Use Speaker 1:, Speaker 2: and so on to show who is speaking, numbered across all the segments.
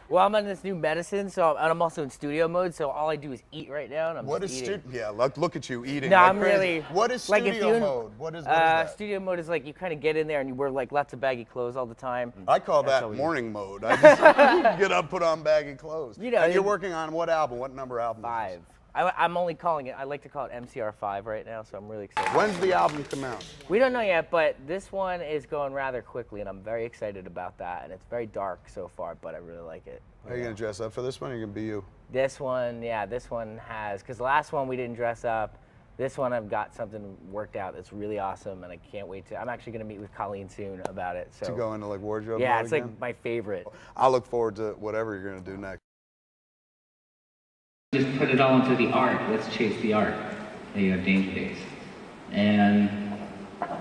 Speaker 1: Well, I'm on this new medicine, so I'm also in studio mode. So all I do is eat right now, and I'm
Speaker 2: What
Speaker 1: just
Speaker 2: is
Speaker 1: eating.
Speaker 2: Yeah, look at you eating.
Speaker 1: No,
Speaker 2: like
Speaker 1: I'm
Speaker 2: crazy.
Speaker 1: really.
Speaker 2: What is
Speaker 1: like
Speaker 2: studio mode? What is that?
Speaker 1: Studio mode is like you kind of get in there and you wear like lots of baggy clothes all the time.
Speaker 2: I call
Speaker 1: That's
Speaker 2: that
Speaker 1: all we
Speaker 2: morning mode. I just get up, put on baggy clothes.
Speaker 1: You know,
Speaker 2: and you're working on what album? What number album?
Speaker 1: 5. I'm only calling it. I like to call it MCR5 right now, so I'm really excited.
Speaker 2: When's the album come out?
Speaker 1: We don't know yet, but this one is going rather quickly, and I'm very excited about that. And it's very dark so far, but I really like it.
Speaker 2: Are you gonna dress up for this one? Or are you gonna be you?
Speaker 1: This one, yeah, this one has, because the last one we didn't dress up. This one I've got something worked out that's really awesome, and I can't wait to. I'm actually gonna meet with Colleen soon about it. So
Speaker 2: to go into like wardrobe.
Speaker 1: yeah,
Speaker 2: mode
Speaker 1: it's
Speaker 2: again?
Speaker 1: like my favorite.
Speaker 2: I look forward to whatever you're gonna do next.
Speaker 3: Just put it all into the art. Let's chase the art. There you have Danger Days. And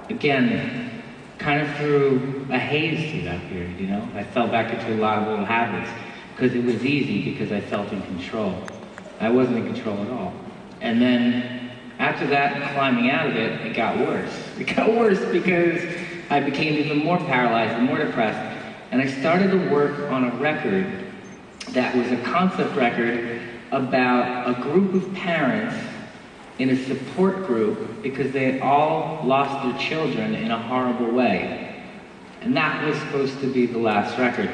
Speaker 3: again, kind of through a haze through that period, you know? I fell back into a lot of old habits because it was easy because I felt in control. I wasn't in control at all. And then after that, climbing out of it, it got worse. It got worse because I became even more paralyzed and more depressed. And I started to work on a record that was a concept record about a group of parents in a support group because they had all lost their children in a horrible way. And that was supposed to be the last record.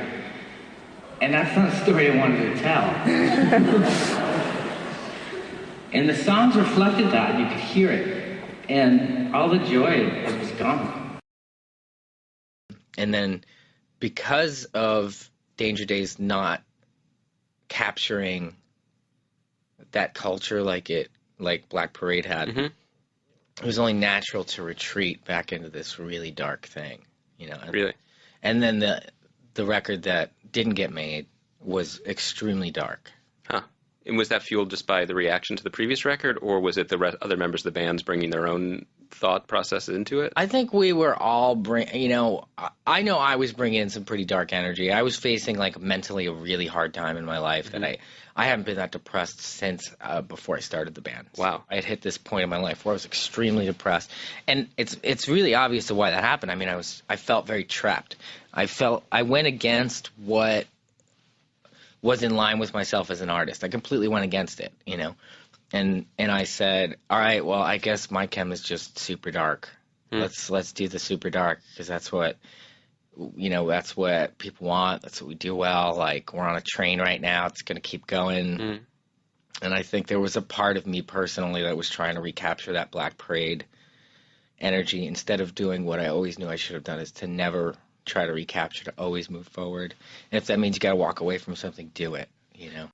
Speaker 3: And that's not a story I wanted to tell. And the songs reflected that, you could hear it. And all the joy was gone.
Speaker 4: And then because of Danger Days not capturing that culture like Black Parade had, it was only natural to retreat back into this really dark thing, you know.
Speaker 5: Really?
Speaker 4: And then the record that didn't get made was extremely dark.
Speaker 5: Huh. And was that fueled just by the reaction to the previous record, or was it the other members of the bands bringing their own thought processes into it?
Speaker 4: I think we were all I know I was bringing in some pretty dark energy. I was facing like mentally a really hard time in my life that I haven't been that depressed since before I started the band.
Speaker 5: Wow.
Speaker 4: I had hit this point in my life where I was extremely depressed, and it's really obvious to why that happened. I mean, I felt very trapped. I went against what was in line with myself as an artist. I completely went against it, you know. And I said, all right, well, I guess my chem is just super dark. Let's do the super dark because that's what, you know, that's what people want. That's what we do well. Like, we're on a train right now. It's going to keep going. And I think there was a part of me personally that was trying to recapture that Black Parade energy instead of doing what I always knew I should have done, is to never try to recapture, to always move forward. And if that means you got to walk away from something, do it, you know.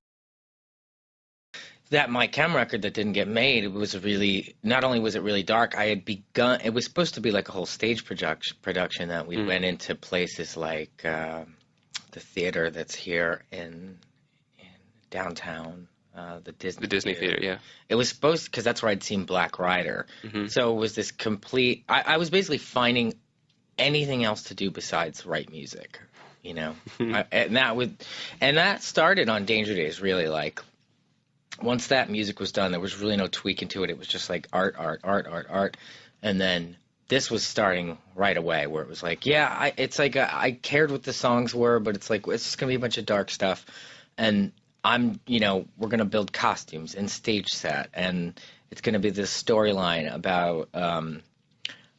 Speaker 4: That My Chem record that didn't get made, it was really, not only was it really dark, I had begun, it was supposed to be like a whole stage production that we went into places like the theater that's here in downtown, the Disney
Speaker 5: Theater, yeah.
Speaker 4: It was supposed, because that's where I'd seen Black Rider. So it was this complete, I was basically finding anything else to do besides write music, you know. And that started on Danger Days, really. Like, once that music was done, there was really no tweaking to it. It was just like art. And then this was starting right away, where it was like, yeah, it's like I cared what the songs were, but it's like, it's just going to be a bunch of dark stuff. And we're going to build costumes and stage set. And it's going to be this storyline about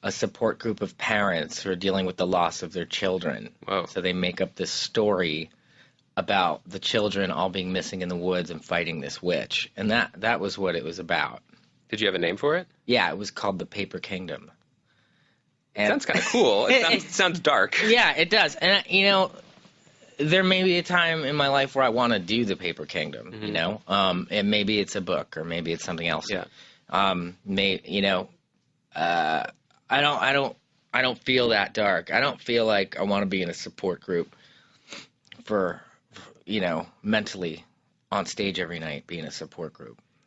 Speaker 4: a support group of parents who are dealing with the loss of their children.
Speaker 5: Whoa.
Speaker 4: So they make up this story about the children all being missing in the woods and fighting this witch. And that was what it was about.
Speaker 5: Did you have a name for it?
Speaker 4: Yeah, it was called The Paper Kingdom. And
Speaker 5: Sounds kind of cool. It sounds dark.
Speaker 4: Yeah, it does. And, you know, there may be a time in my life where I want to do The Paper Kingdom, you know? And maybe it's a book, or maybe it's something else.
Speaker 5: Yeah.
Speaker 4: I don't feel that dark. I don't feel like I want to be in a support group for mentally on stage every night, being a support group.